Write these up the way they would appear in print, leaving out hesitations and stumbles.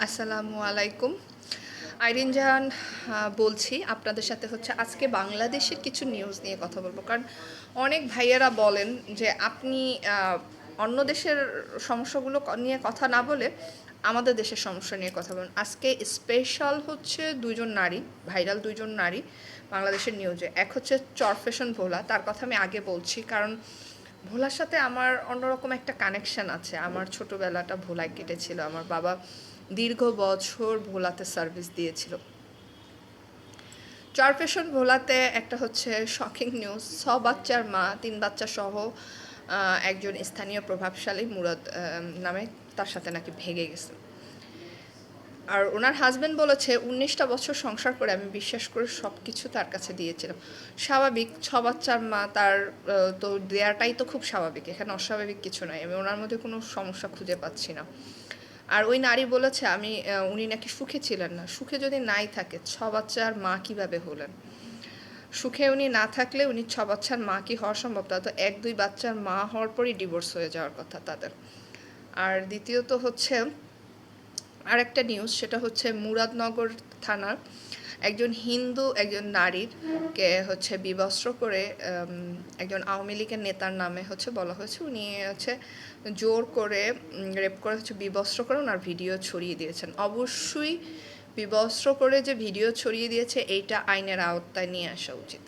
আসসালামু আলাইকুম। আইরিন জাহান বলছি। আপনাদের সাথে হচ্ছে আজকে বাংলাদেশের কিছু নিউজ নিয়ে কথা বলবো। কারণ অনেক ভাইয়েরা বলেন যে আপনি অন্য দেশের সমস্যাগুলো নিয়ে কথা না বলে আমাদের দেশের সমস্যা নিয়ে কথা বলুন। আজকে স্পেশাল হচ্ছে ২ জন নারী, ভাইরাল ২ জন নারী বাংলাদেশের নিউজে। এক হচ্ছে চরফ্যাশন ভোলা, তার কথা আমি আগে বলছি কারণ ভোলার সাথে আমার অন্যরকম একটা কানেকশান আছে। আমার ছোটোবেলাটা ভোলায় কেটেছিল। আমার বাবা দীর্ঘ বছর ভোলাতে সার্ভিস দিয়েছিল। চরফ্যাশন ভোলাতে একটা হচ্ছে শকিং নিউজ, ৬ বাচ্চার মা, ৩ বাচ্চা সহ একজন স্থানীয় প্রভাবশালী মুরাদ নামে, তার সাথে নাকি ভেগে গেছে। আর ওনার হাজব্যান্ড বলেছে ১৯টা বছর সংসার করে আমি বিশ্বাস করে সব কিছু তার কাছে দিয়েছিলাম। স্বাভাবিক, ৬ বাচ্চার মা, তার তো দেয়াটাই তো খুব স্বাভাবিক, এখানে অস্বাভাবিক কিছু নয়। আমি ওনার মধ্যে কোনো সমস্যা খুঁজে পাচ্ছি না। আর ওই নারী বলেছে উনি নাকি সুখে ছিলেন না। সুখে যদি নাই থাকে ৬ বাচ্চার মা কীভাবে হলেন? সুখে উনি না থাকলে উনি ৬ বাচ্চার মা কি হওয়া সম্ভব? তা তো ১-২ বাচ্চার মা হওয়ার পরই ডিভোর্স হয়ে যাওয়ার কথা তাদের। আর দ্বিতীয়ত হচ্ছে আরেকটা নিউজ, সেটা হচ্ছে মুরাদনগর থানার একজন নারীকে হচ্ছে বিবস্ত্র করে একজন আওয়ামী লীগের নেতার নামে হচ্ছে বলা হয়েছে উনি হচ্ছে জোর করে রেপ করে হচ্ছে বিবস্ত্র করে ওনার ভিডিও ছড়িয়ে দিয়েছেন। অবশ্যই বিবস্ত্র করে যে ভিডিও ছড়িয়ে দিয়েছে এইটা আইনের আওতায় নিয়ে আসা উচিত।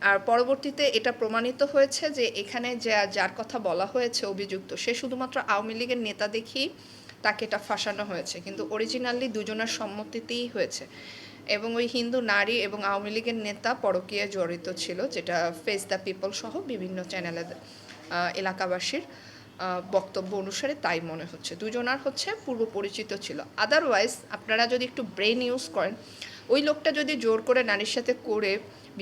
আর পরবর্তীতে এটা প্রমাণিত হয়েছে যে এখানে যার কথা বলা হয়েছে অভিযুক্ত, সে শুধুমাত্র আওয়ামী লীগের নেতা দেখেই তাকে এটা ফাঁসানো হয়েছে, কিন্তু অরিজিনালি দুজনের সম্মতিতেই হয়েছে। এবং ওই হিন্দু নারী এবং আওয়ামী লীগের নেতা পরকীয়ায় জড়িত ছিল, যেটা ফেস দ্য পিপল সহ বিভিন্ন চ্যানেলে এলাকাবাসীর বক্তব্য অনুসারে তাই মনে হচ্ছে। দুজনার হচ্ছে পূর্ব পরিচিত ছিল। আদারওয়াইজ আপনারা যদি একটু ব্রেন ইউজ করেন, ওই লোকটা যদি জোর করে নারীর সাথে করে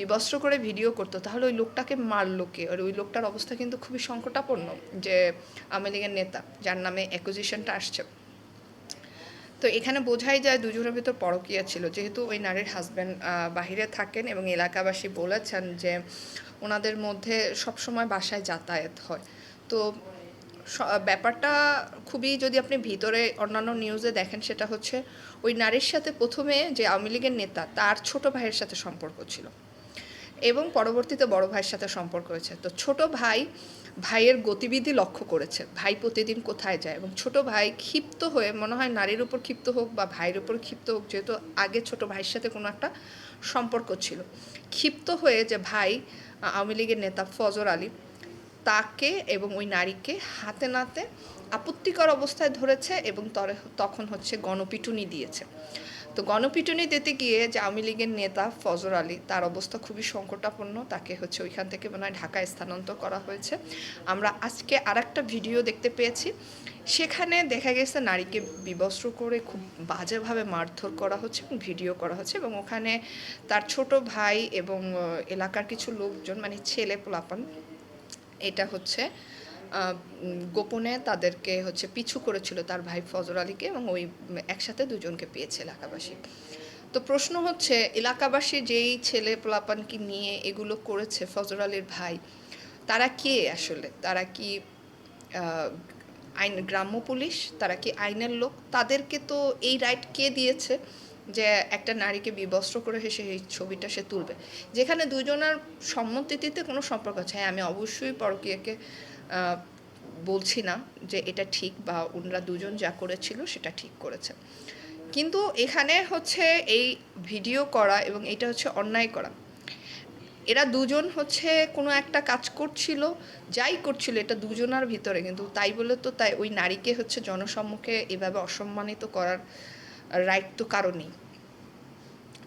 বিবস্ত্র করে ভিডিও করতো, তাহলে ওই লোকটাকে মারলো কে? আর ওই লোকটার অবস্থা কিন্তু খুবই সংকটাপন্ন, যে আওয়ামী লীগের নেতা যার নামে অ্যাকুজিশনটা আসছে। তো এখানে বোঝাই যায় দুজনের ভিতর পরকীয়া ছিল, যেহেতু ওই নারীর হাজব্যান্ড বাহিরে থাকেন এবং এলাকাবাসী বলেছেন যে ওনাদের মধ্যে সবসময় বাসায় যাতায়াত হয়। তো ব্যাপারটা খুবই, যদি আপনি ভিতরে অন্যান্য নিউজে দেখেন, সেটা হচ্ছে ওই নারীর সাথে প্রথমে যে আওয়ামী লীগের নেতা তার ছোট ভাইয়ের সাথে সম্পর্ক ছিল এবং পরবর্তীতে বড় ভাইয়ের সাথে সম্পর্ক হয়েছে। তো ছোট ভাইয়ের গতিবিধি লক্ষ্য করেছে, ভাই প্রতিদিন কোথায় যায়, এবং ছোট ভাই ক্ষিপ্ত হয়ে, মনে হয় নারীর উপর ক্ষিপ্ত হোক বা ভাইয়ের উপর ক্ষিপ্ত হোক, যেহেতু আগে ছোট ভাইয়ের সাথে কোনো একটা সম্পর্ক ছিল, ক্ষিপ্ত হয়ে যে ভাই আওয়ামী লীগের নেতা ফজর আলী তাকে এবং ওই নারীকে হাতে নাতে আপত্তিকর অবস্থায় ধরেছে এবং তখন হচ্ছে গণপিটুনি দিয়েছে। তো গণপিটুনি দিতে গিয়ে যে আওয়ামী লীগের নেতা ফজর আলী, তার অবস্থা খুবই সংকটাপন্ন, তাকে হচ্ছে ওইখান থেকে মনে হয় ঢাকায় স্থানান্তর করা হয়েছে। আমরা আজকে আরেকটা ভিডিও দেখতে পেয়েছি, সেখানে দেখা গেছে নারীকে বিবস্ত্র করে খুব বাজেভাবে মারধর করা হচ্ছে এবং ভিডিও করা হচ্ছে, এবং ওখানে তার ছোট ভাই এবং এলাকার কিছু লোকজন, মানে ছেলে পোলাপান, এটা হচ্ছে গোপনে তাদেরকে হচ্ছে পিছু করেছিল তার ভাই ফজর আলীকে, এবং ওই একসাথে দুজনকে পেয়েছে এলাকাবাসী। তো প্রশ্ন হচ্ছে, এলাকাবাসী যেই ছেলে পোলাপানকে নিয়ে এগুলো করেছে ফজর আলীর ভাই, তারা কে আসলে? তারা কি গ্রাম্য পুলিশ? তারা কি আইনের লোক? তাদেরকে তো এই রাইট কে দিয়েছে যে একটা নারীকে বিবস্ত্র করে এই ছবিটা সে তুলবে, যেখানে দুজনের সম্মতিতে কোনো সম্পর্ক আছে? হ্যাঁ, আমি অবশ্যই পরকীয়াকে বলছি না যে এটা ঠিক, বা ওনারা দুজন যা করেছিল সেটা ঠিক করেছে, কিন্তু এখানে হচ্ছে এই ভিডিও করা এবং এটা হচ্ছে অন্যায় করা। এরা দুজন হচ্ছে কোনো একটা কাজ করছিল, যাই করছিল এটা দুজনার ভিতরে, কিন্তু তাই বলে তো তাই ওই নারীকে হচ্ছে জনসম্মুখে এভাবে অসম্মানিত করার রাইট তো কারণই।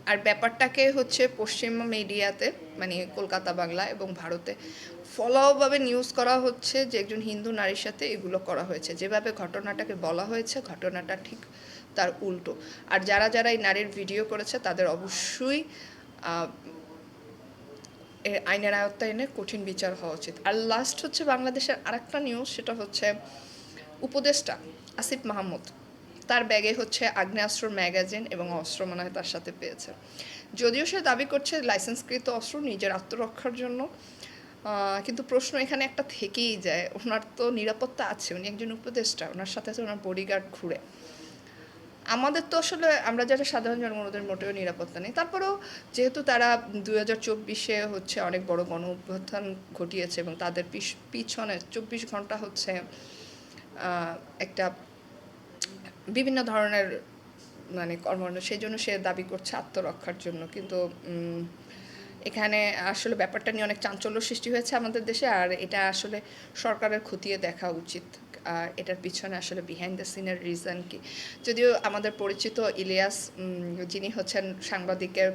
আর ব্যাপারটাকে হচ্ছে পশ্চিমা মিডিয়াতে, মানে কলকাতা বাংলা এবং ভারতে ফলোভাবে নিউজ করা হচ্ছে যে একজন হিন্দু নারীর সাথে এগুলো করা হয়েছে। যেভাবে ঘটনাটাকে বলা হয়েছে, ঘটনাটা ঠিক তার উল্টো। আর যারা এই নারীর ভিডিও করেছে তাদের অবশ্যই আইনের আয়ত্তায় এনে কঠিন বিচার হওয়া উচিত। আর লাস্ট হচ্ছে বাংলাদেশের আরেকটা নিউজ, সেটা হচ্ছে উপদেষ্টা আসিফ মাহমুদ, তার ব্যাগে হচ্ছে আগ্নেয়াস্ত্র ম্যাগাজিন এবং অস্ত্র মনে হয় তার সাথে পেয়েছে। যদিও সে দাবি করছে লাইসেন্সকৃত অস্ত্র নিজের আত্মরক্ষার জন্য, কিন্তু প্রশ্ন এখানে একটা থেকেই যায়, ওনার তো নিরাপত্তা আছে, উনি একজন উপদেষ্টা, ওনার সাথে ওনার বডিগার্ড ঘুরে। আমাদের তো আসলে আমরা যারা সাধারণ জনগণ ওদের মোটেও নিরাপত্তা নেই। তারপরেও যেহেতু তারা ২০২৪-এ হচ্ছে অনেক বড় গণঅভ্যুত্থান ঘটিয়েছে এবং তাদের পিছনে ২৪ ঘন্টা হচ্ছে আ একটা বিভিন্ন ধরনের মানে কর্মকাণ্ড, সেজন্য সে দাবি করছে আত্মরক্ষার জন্য। কিন্তু এখানে আসলে ব্যাপারটা নিয়ে অনেক চাঞ্চল্য সৃষ্টি হয়েছে আমাদের দেশে। আর এটা আসলে সরকারের খতিয়ে দেখা উচিত। আর এটার পিছনে আসলে বিহাইন্ড দ্য সিনের রিজন কি? যদিও আমাদের পরিচিত ইলিয়াস যিনি হচ্ছেন সাংবাদিকের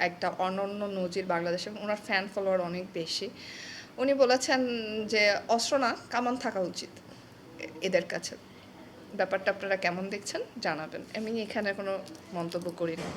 একটা অনন্য নজির বাংলাদেশে, এবং উনার ফ্যান ফলোয়ার অনেক বেশি। উনি বলেছেন যে অস্ত্র না, কামান থাকা উচিত এদের কাছে। ব্যাপারটা আপনারা কেমন দেখছেন জানাবেন। আমি এখানে কোনো মন্তব্য করি না।